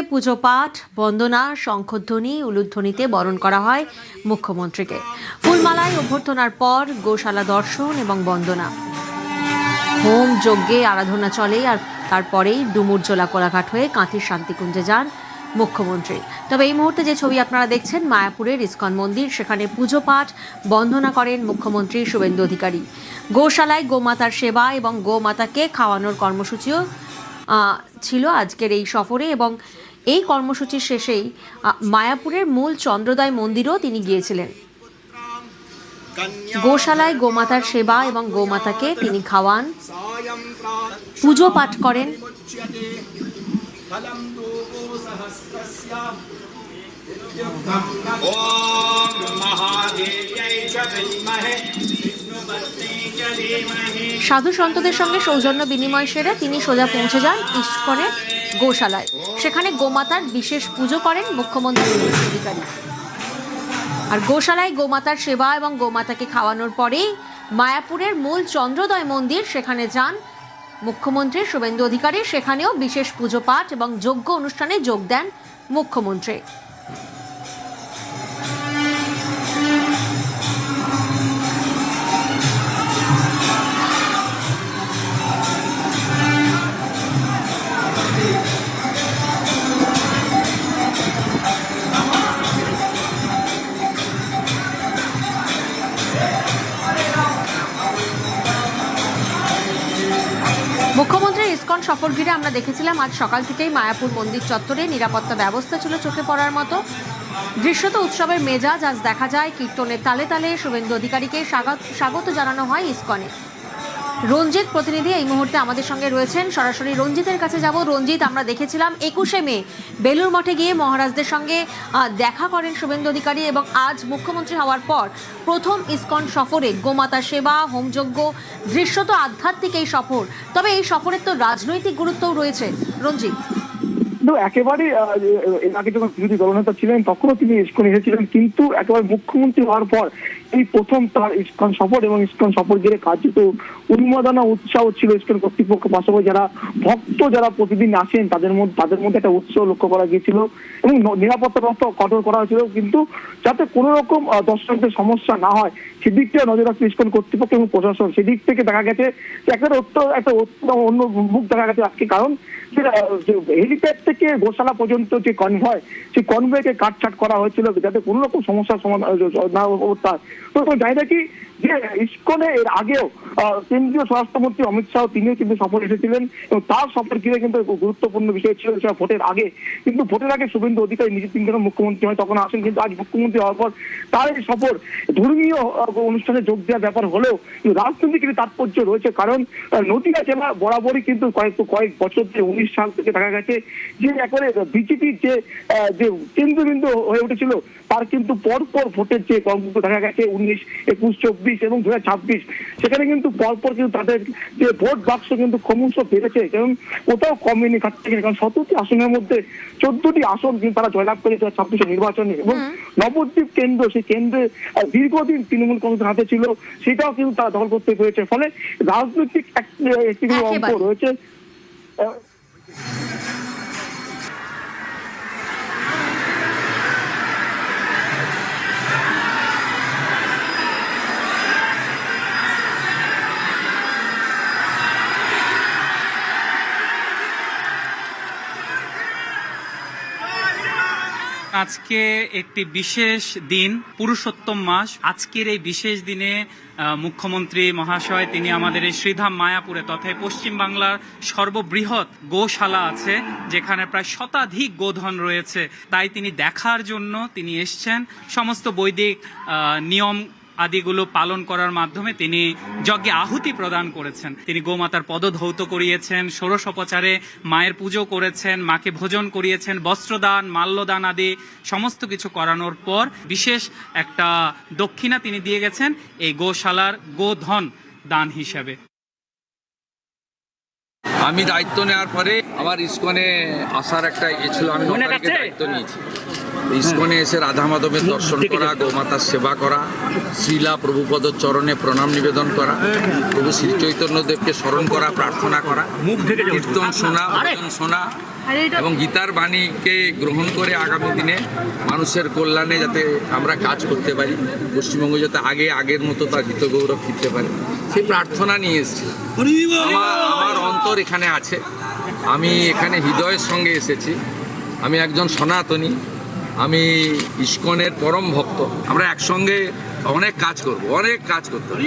পুজো পাঠ, বন্দনা, শঙ্খধ্বনি, উলুধ্বনিতে বরণ করা হয় মুখ্যমন্ত্রীকে। ফুলমালায় অভ্যর্থনার পর গোশালা দর্শন এবং বন্দনা, হোম যজ্ঞে আরাধনা চলে, আর তারপরেই ডুমুরজোলা কোলাঘাট হয়ে কাঁথির শান্তিকুঞ্জে যান মুখ্যমন্ত্রী। তবে এই মুহূর্তে যে ছবি আপনারা দেখছেন মায়াপুরের ইস্কন মন্দির, সেখানে পুজো পাঠ বন্দনা করেন মুখ্যমন্ত্রী শুভেন্দু অধিকারী। গোশালায় গোমাতার সেবা এবং গোমাতাকে খাওয়ানোর কর্মসূচিও ছিল আজকের এই সফরে, এবং এই কর্মসূচির শেষেই মায়াপুরের মূল চন্দ্রোদয় মন্দিরেও তিনি গিয়েছিলেন। গোশালায় গোমাতার সেবা এবং গোমাতাকে তিনি খাওয়ান, পুজো পাঠ করেন। সাধু সন্তদের সঙ্গে সৌজন্য বিনিময় সেরে তিনি সোজা পৌঁছে যান ইস্কনের গোশালায়। সেখানে গোমাতার বিশেষ পুজো করেন মুখ্যমন্ত্রী শুভেন্দু অধিকারী। আর গোশালায় গোমাতার সেবা এবং গোমাতাকে খাওয়ানোর পরেই মায়াপুরের মূল চন্দ্রোদয় মন্দির, সেখানে যান মুখ্যমন্ত্রী শুভেন্দু অধিকারী। সেখানেও বিশেষ পুজো পাঠ এবং যজ্ঞ অনুষ্ঠানে যোগ দেন মুখ্যমন্ত্রী। মুখ্যমন্ত্রীর ইস্কন সফর ঘিরে আমরা দেখেছিলাম আজ সকাল থেকেই মায়াপুর মন্দির চত্বরে নিরাপত্তা ব্যবস্থা ছিল চোখে পড়ার মতো। দৃশ্যত উৎসবের মেজাজ আজ দেখা যায়। কীর্তনের তালে তালে শুভেন্দু অধিকারীকে স্বাগত জানানো হয় ইস্কনে। রঞ্জিত প্রতিনিধি এই মুহূর্তে আমাদের সঙ্গে রয়েছেন, সরাসরি রঞ্জিতের কাছে যাব। রঞ্জিত, আমরা দেখেছিলাম 21শে মে বেলুর মঠে গিয়ে মহারাজদের সঙ্গে দেখা করেন শুভেন্দু অধিকারী, এবং আজ মুখ্যমন্ত্রী হওয়ার পর প্রথম ইস্কন সফরে গোমাতা সেবা, হোমযজ্ঞ, দৃশ্যত আধ্যাত্মিক এই সফর। তবে এই সফরের তো রাজনৈতিক গুরুত্বও রয়েছে রঞ্জিত। একেবারে এর আগে যখন বিরোধী দলনেতা ছিলেন তখনও তিনি ইস্কন এসেছিলেন, কিন্তু একেবারে মুখ্যমন্ত্রী হওয়ার পর এই প্রথম তার ইস্কন সফর, এবং ইস্কন সফর ঘিরে কার্যত উন্মাদনা উৎসাহ ছিল ইস্কন কর্তৃপক্ষ। পাশাপাশি যারা ভক্ত যারা প্রতিদিন আসেন তাদের মধ্যে একটা উৎসাহ লক্ষ্য করা গিয়েছিল, এবং নিরাপত্তা ব্যবস্থা কঠোর করা হয়েছিল, কিন্তু যাতে কোনো রকম দর্শকদের সমস্যা না হয় সেদিকটা নজর রাখছে ইস্কন কর্তৃপক্ষ এবং প্রশাসন। সেদিক থেকে দেখা গেছে একটা অন্য মুখ দেখা গেছে আজকে, কারণ হেলিপ্যাড থেকে গোশালা পর্যন্ত যে কনভয়, সেই কনভয়কে কাটছাট করা হয়েছিল যাতে কোনো রকম সমস্যার সমাধান না হতে। তো জানি নাকি যে ইস্কনে এর আগেও কেন্দ্রীয় স্বরাষ্ট্রমন্ত্রী অমিত শাহ তিনিও কিন্তু সফর এসেছিলেন, এবং তার সফর ঘিরে কিন্তু গুরুত্বপূর্ণ বিষয় ছিল সেটা ভোটের আগে। কিন্তু ভোটের আগে শুভেন্দু অধিকারী নিজে তিনি যখন মুখ্যমন্ত্রী হয় তখন আসেন, কিন্তু আজ মুখ্যমন্ত্রী হওয়ার পর তার এই সফর ধর্মীয় অনুষ্ঠানে যোগ দেওয়ার ব্যাপার হলেও রাজনৈতিক তাৎপর্য রয়েছে। কারণ নদিয়া জেলা বরাবরই কিন্তু কয়েক বছর থেকে 19 সাল থেকে দেখা গেছে যে একবারে বিজেপির যে কেন্দ্রবিন্দু হয়ে উঠেছিল, তার কিন্তু পরপর ভোটের যে কর্মসূচি দেখা গেছে 19, 21, 24 এবং 2026, সেখানে কিন্তু পরপর কিন্তু তাদের যে ভোট বাক্স কিন্তু ক্রমশ বেড়েছে, এবং কোথাও কমেনি কাছ থেকে। কারণ 17টি আসনের মধ্যে 14টি আসন কিন্তু তারা জয়লাভ করেছে 2026 নির্বাচনে, এবং নবদ্বীপ কেন্দ্র, সেই কেন্দ্রে দীর্ঘদিন তৃণমূল কংগ্রেসের হাতে ছিল, সেটাও কিন্তু তারা দখল করতে পেরেছে। ফলে রাজনৈতিক একটি অঙ্ক রয়েছে। আজকে একটি বিশেষ দিন, পুরুষোত্তম মাস। আজকের এই বিশেষ দিনে মুখ্যমন্ত্রী মহাশয় তিনি আমাদের এই শ্রীধাম মায়াপুরে তথা পশ্চিম বাংলার সর্ববৃহৎ গোশালা আছে, যেখানে প্রায় শতাধিক গোধন রয়েছে, তাই তিনি দেখার জন্য তিনি এসছেন। সমস্ত বৈদিক নিয়ম আদিগুলো পালন করার মাধ্যমে তিনি যজ্ঞে আহুতি প্রদান করেছেন। তিনি গোমাতার পদধৌত করিয়েছেন, ষোড়শোপচারে মায়ের পুজো করেছেন, মাকে ভোজন করিয়েছেন, বস্ত্রদান, মাল্যদান আদি সমস্ত কিছু করানোর পর বিশেষ একটা দক্ষিণা তিনি দিয়ে গেছেন এই গোশালার গোধন দান হিসেবে। আমি দায়িত্ব নেওয়ার পরে আমার ইসকনে আসার একটা ছিল, আমি 9 তারিখে দায়িত্ব নিয়েছি। ইসকনে এসে রাধা মাধবের দর্শন করা, গোমাতার সেবা করা, শ্রীলা প্রভুপদর চরণে প্রণাম নিবেদন করা, প্রভু শ্রী চৈতন্যদেবকে স্মরণ করা, প্রার্থনা করা, কীর্তন শোনা, ভজন শোনা এবং গীতার বাণীকে গ্রহণ করে আগামী দিনে মানুষের কল্যাণে যাতে আমরা কাজ করতে পারি, পশ্চিমবঙ্গ যাতে আগের মতো তার গীত গৌরব ফিরতে পারে, সেই প্রার্থনা নিয়ে এসেছি। আমার অন্তর এখানে আছে, আমি এখানে হৃদয়ের সঙ্গে এসেছি। আমি একজন সনাতনী, আমি ইসকনের পরম ভক্ত। আমরা একসঙ্গে অনেক কাজ করব, অনেক কাজ করতে হবে।